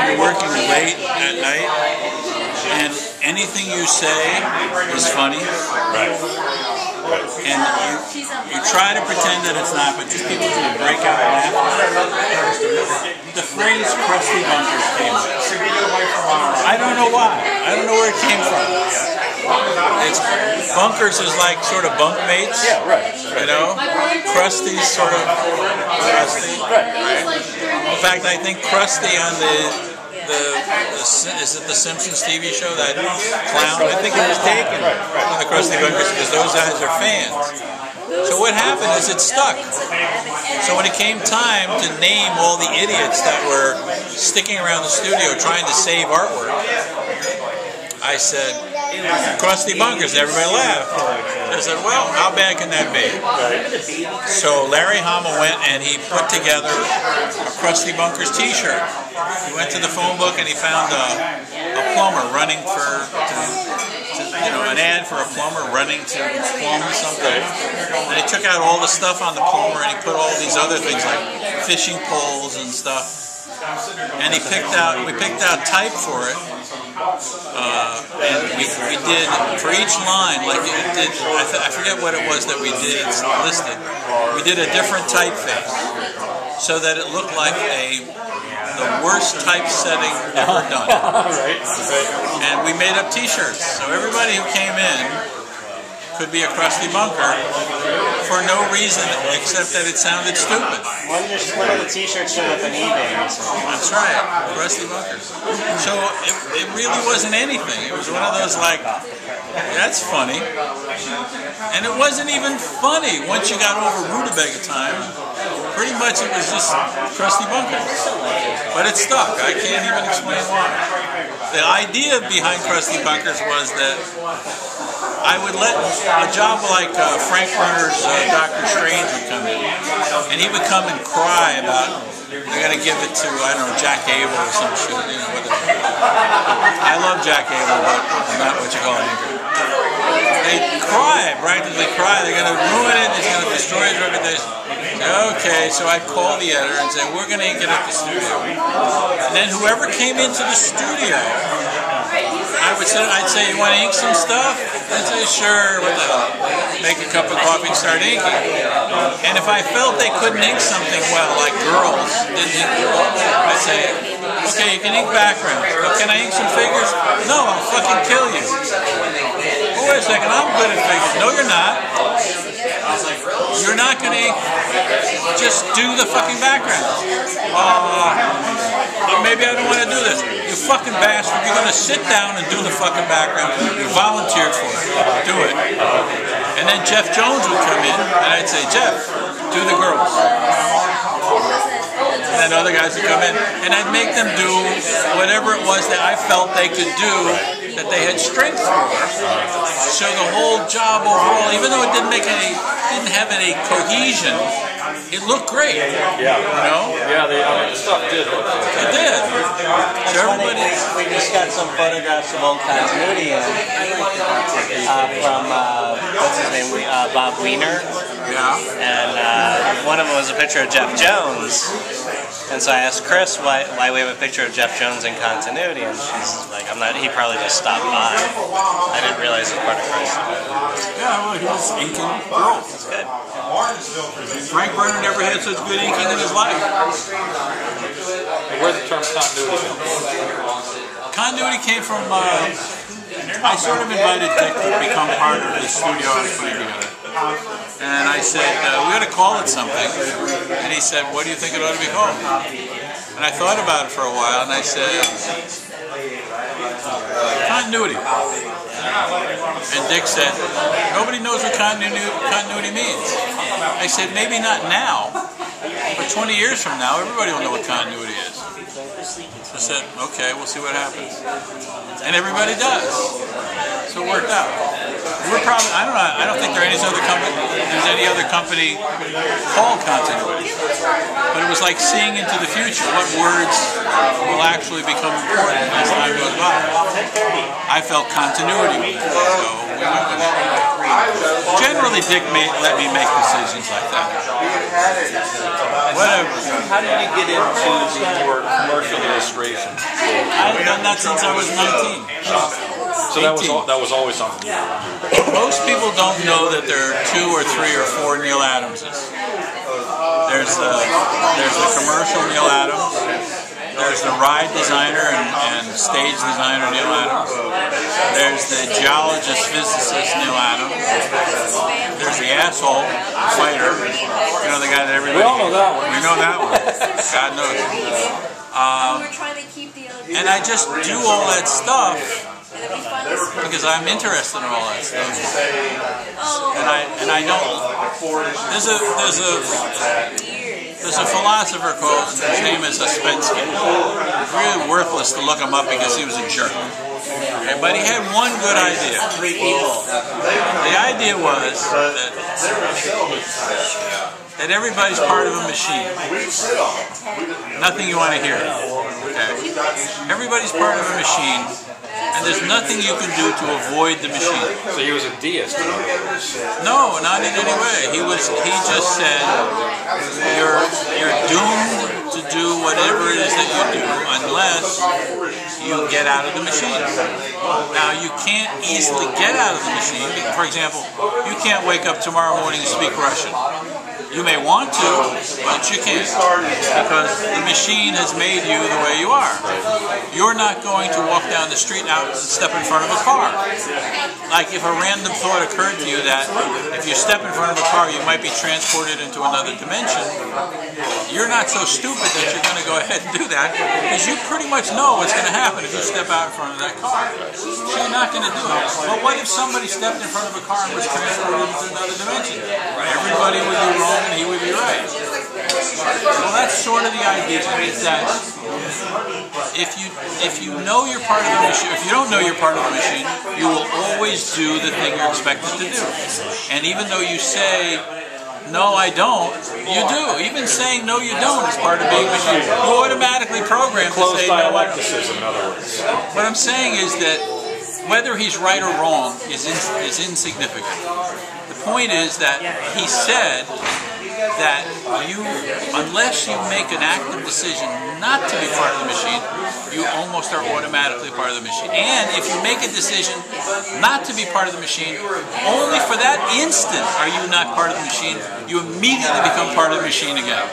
you're working late at night, and anything you say is funny. Right. And you try to pretend that it's not, but just people do break out laughing. The phrase "crusty bunkers" came up. I don't know why. I don't know where it came from. It's bunkers is like sort of bunkmates. Yeah, right. You know, Krusty's sort of crusty. Right. In fact, I think Krusty on is it the Simpsons TV show, that clown? I think it was taken from the Krusty Bunkers because those guys are fans. So what happened is it stuck. So when it came time to name all the idiots that were sticking around the studio trying to save artwork, I said, Krusty Bunkers, and everybody laughed. I said, well, how bad can that be? So Larry Hama went and he put together a Krusty Bunkers t-shirt. He went to the phone book and he found a plumber running an ad for a plumber running to plumb something. And he took out all the stuff on the plumber and he put all these other things like fishing poles and stuff. And we picked out type for it. And we did, for each line, like it did, I forget what it was that we did, it's listed. We did a different typeface so that it looked like the worst typesetting ever done. And we made up t-shirts. So everybody who came in could be a Krusty Bunker for no reason except that it sounded stupid. One of the t-shirts showed up on eBay. That's right, Krusty Bunkers. So it really wasn't anything. It was one of those like, that's funny. And it wasn't even funny once you got over Rutabaga time. Pretty much it was just Krusty Bunkers. But it stuck. I can't even explain why. The idea behind Krusty Bunkers was that I would let a job like Frank Werner's Dr. Strange would come in, and he would come and cry about, I got to give it to, I don't know, Jack Abel or some shit, you know, whatever. I love Jack Abel, but I'm not what you call angry. They cry, practically cry, they're going to ruin it, it's going to destroy his reputation. Okay, so I'd call the editor and say, we're going to ink it at the studio. And then whoever came into the studio, I'd say, you want to ink some stuff? They'd say, sure, what the hell? Make a cup of coffee and start inking. And if I felt they couldn't ink something well, like girls didn't ink girls, I'd say, okay, you can ink backgrounds, but can I ink some figures? No, I'll fucking kill you. Well, wait a second, I'm good at figures. No, you're not. You're not going to ink. Just do the fucking background. Maybe I don't want to do this. You fucking bastard, you're going to sit down and do the fucking background. You volunteered for it. Do it. And then Jeff Jones would come in, and I'd say, Jeff, do the girls. And then other guys would come in, and I'd make them do whatever it was that I felt they could do that they had strength for. So the whole job overall, even though it didn't have any cohesion, it looked great. Yeah. You know? Yeah, the stuff did look good. It did. So everybody... We just got some photographs of old continuity from, what's his name, Bob Wiener. Yeah. And one of them was a picture of Jeff Jones. And so I asked Chris why we have a picture of Jeff Jones in continuity, and she's like, he probably just stopped by. I didn't realize it was part of Chris. Yeah, well, he was inking girls. That's good. Frank Werner never had such good inking in his life. Where did the term continuity come from? Continuity came from, I sort of invited Dick to become part of the studio I was putting together. And I said, we ought to call it something. And he said, what do you think it ought to be called? And I thought about it for a while, and I said, continuity. And Dick said, nobody knows what continuity means. I said, maybe not now, but 20 years from now, everybody will know what continuity is. I said, okay, we'll see what happens. And everybody does. So it worked out. We're probably, I don't think there's any other company called continuity. But it was like seeing into the future. What words will actually become important as time goes by. I felt continuity with it, so we went with it. Generally, Dick let me make decisions like that. Whatever. How did you get into the more commercial illustration? I've done that since I was 19. So that was always something. Most people don't know that there are 2 or 3 or 4 Neal Adamses. There's the commercial Neal Adams. There's the ride designer and stage designer Neal Adams. There's the geologist physicist Neal Adams. There's the asshole fighter. You know, the guy that everybody. We all know that one. We know that one. God knows. And I just do all that stuff because I'm interested in all that stuff. And I don't. There's a philosopher called, his name is Ouspensky. It's really worthless to look him up because he was a jerk. Okay, but he had one good idea. 3 people. The idea was that everybody's part of a machine. Nothing you want to hear. Okay? Everybody's part of a machine, and there's nothing you can do to avoid the machine. So he was a deist. No, not in any way. He just said you're doomed to do whatever it is that you do unless you get out of the machine. Now you can't easily get out of the machine. For example, you can't wake up tomorrow morning and speak Russian. You may want to, but you can't, because the machine has made you the way you are. You're not going to walk down the street out and step in front of a car. Like if a random thought occurred to you that if you step in front of a car you might be transported into another dimension, you're not so stupid that you're going to go ahead and do that, because you pretty much know what's going to happen if you step out in front of that car. So you're not going to do it. But what if somebody stepped in front of a car and was transported into another dimension? Everybody would be wrong and he would be right. Well, that's sort of the idea, is that if you know you're part of the machine, if you don't know you're part of the machine, you will always do the thing you're expected to do. And even though you say, no, I don't, you do. Even saying no, you don't is part of being a machine. You automatically programmed to say no, I don't. In other words. What I'm saying is that whether he's right or wrong is insignificant. The point is that he said that unless you make an active decision not to be part of the machine, you almost are automatically part of the machine. And if you make a decision not to be part of the machine, only for that instant are you not part of the machine, you immediately become part of the machine again.